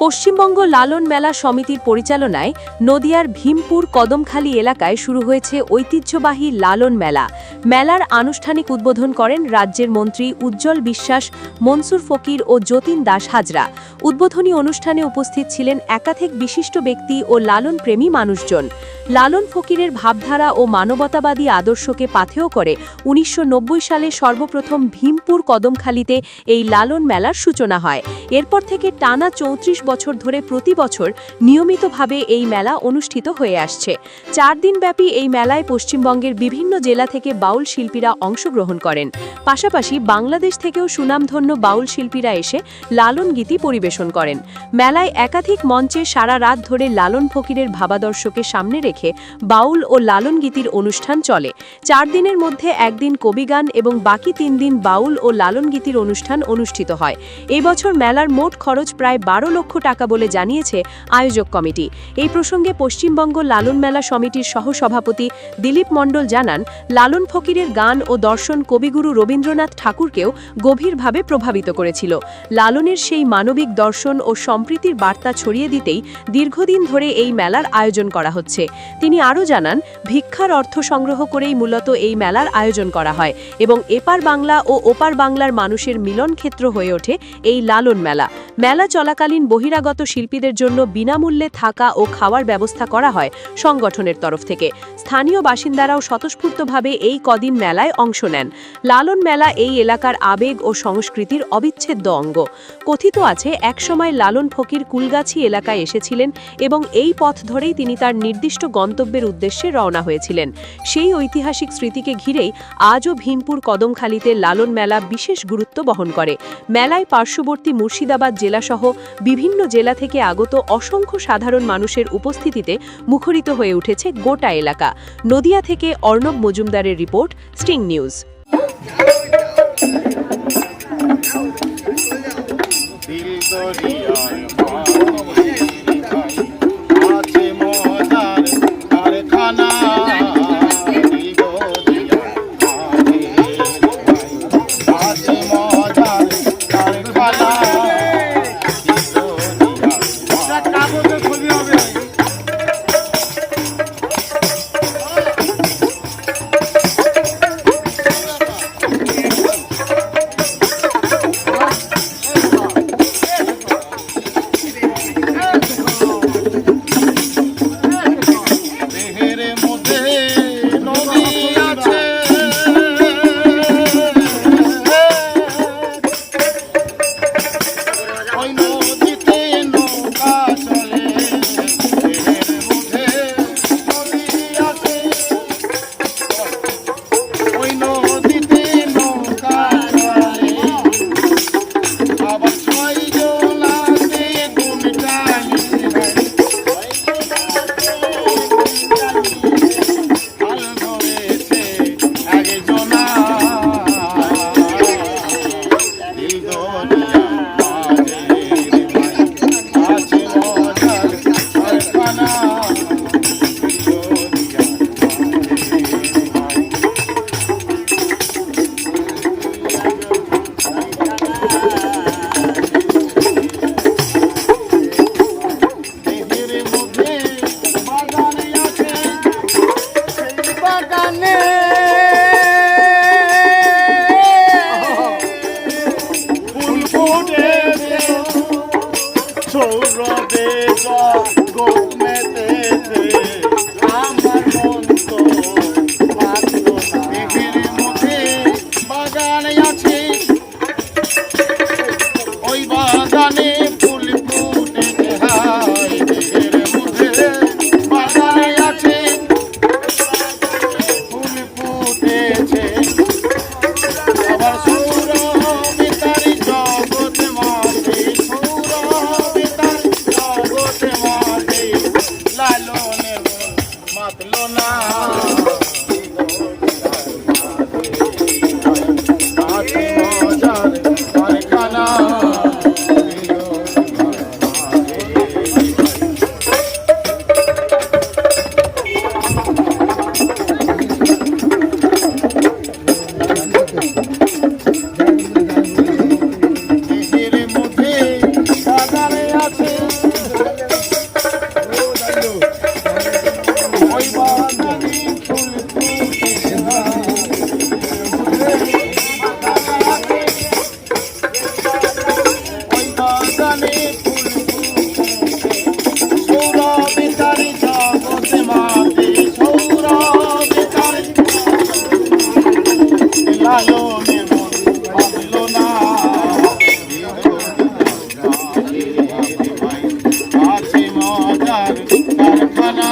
পশ্চিমবঙ্গ লালন মেলা সমিতির পরিচালনায় নদিয়ার ভীমপুর কদমখালি এলাকায় শুরু হয়েছে ঐতিহ্যবাহী লালন মেলা। মেলার আনুষ্ঠানিক উদ্বোধন করেন রাজ্যের মন্ত্রী উজ্জ্বল বিশ্বাস, মনসুর ফকির ও যতীন দাস হাজরা। উদ্বোধনী অনুষ্ঠানে উপস্থিত ছিলেন একাধিক বিশিষ্ট ব্যক্তি ও লালন প্রেমী মানুষজন। লালন ফকিরের ভাবধারা ও মানবতাবাদী আদর্শকে পাথেয় করে ১৯৯০ সালে সর্বপ্রথম ভীমপুর কদমখালিতে এই লালন মেলার সূচনা হয়। এরপর থেকে টানা ৩৪ বছর ধরে প্রতি বছর নিয়মিতভাবে এই মেলা অনুষ্ঠিত হয়ে আসছে। ৪ দিনব্যাপী এই মেলায় পশ্চিমবঙ্গের বিভিন্ন জেলা থেকে বাউল শিল্পীরা অংশগ্রহণ করেন। পাশাপাশি বাংলাদেশ থেকেও সুনামধন্য বাউল শিল্পীরা এসে লালন গীতি পরিবেশন করেন। মেলায় একাধিক মঞ্চে সারা রাত ধরে লালন ফকিরের ভাবাদর্শকে সামনে রেখে বাউল ও লালন গীতির অনুষ্ঠান চলে। ৪ দিনের মধ্যে একদিন কবিগান এবং বাকি ৩ দিন বাউল ও লালন গীতির অনুষ্ঠান অনুষ্ঠিত হয়। এই বছর মেলার মোট খরচ প্রায় ১২ লক্ষ টাকা বলে জানিয়েছে আয়োজক কমিটি। এই প্রসঙ্গে পশ্চিমবঙ্গ লালন মেলা সমিতির সহসভাপতি দিলীপ মণ্ডল জানান, লালন ফকিরের গান ও দর্শন কবিগুরু রবীন্দ্রনাথ ঠাকুরকেও গভীরভাবে প্রভাবিত করেছিল। লালনের সেই মানবিক দর্শন ও সম্প্রীতির বার্তা ছড়িয়ে দিতেই দীর্ঘদিন ধরে এই মেলার আয়োজন করা হচ্ছে। তিনি আরও জানান, ভিক্ষার অর্থ সংগ্রহ করেই মূলত এই মেলার আয়োজন করা হয় এবং এপার বাংলা ও ওপার বাংলার মানুষের মিলন ক্ষেত্র হয়ে ওঠে এই লালন মেলা। মেলা চলাকালীন বহিরাগত শিল্পীদের জন্য বিনামূল্যে থাকা ও খাওয়ার ব্যবস্থা করা হয় সংগঠনের তরফ থেকে। স্থানীয় বাসিন্দারাও স্বতঃস্ফূর্তভাবে এই কদিন মেলায় অংশ নেন। লালন মেলা এই এলাকার আবেগ ও সংস্কৃতির অবিচ্ছেদ্য অঙ্গ। কথিত আছে, একসময় লালন ফকির কুলগাছি এলাকায় এসেছিলেন এবং এই পথ ধরেই তিনি তার নির্দিষ্ট গন্তব্যের উদ্দেশ্যে রওনা হয়েছিলেন। সেই ঐতিহাসিক স্মৃতিকে ঘিরেই আজও ভীমপুর কদমখালিতে লালন মেলা বিশেষ গুরুত্ব বহন করে। মেলায় পার্শ্ববর্তী মুর্শিদাবাদ জেলাসহ বিভিন্ন জেলা থেকে আগত অসংখ্য সাধারণ মানুষের উপস্থিতিতে মুখরিত হয়ে উঠেছে গোটা এলাকা। নদিয়া থেকে অর্ণব মজুমদারের রিপোর্ট, স্টিং নিউজ। লালনের মাতলো না। লালনে মন ভাবলো না আছে মজার কারখানা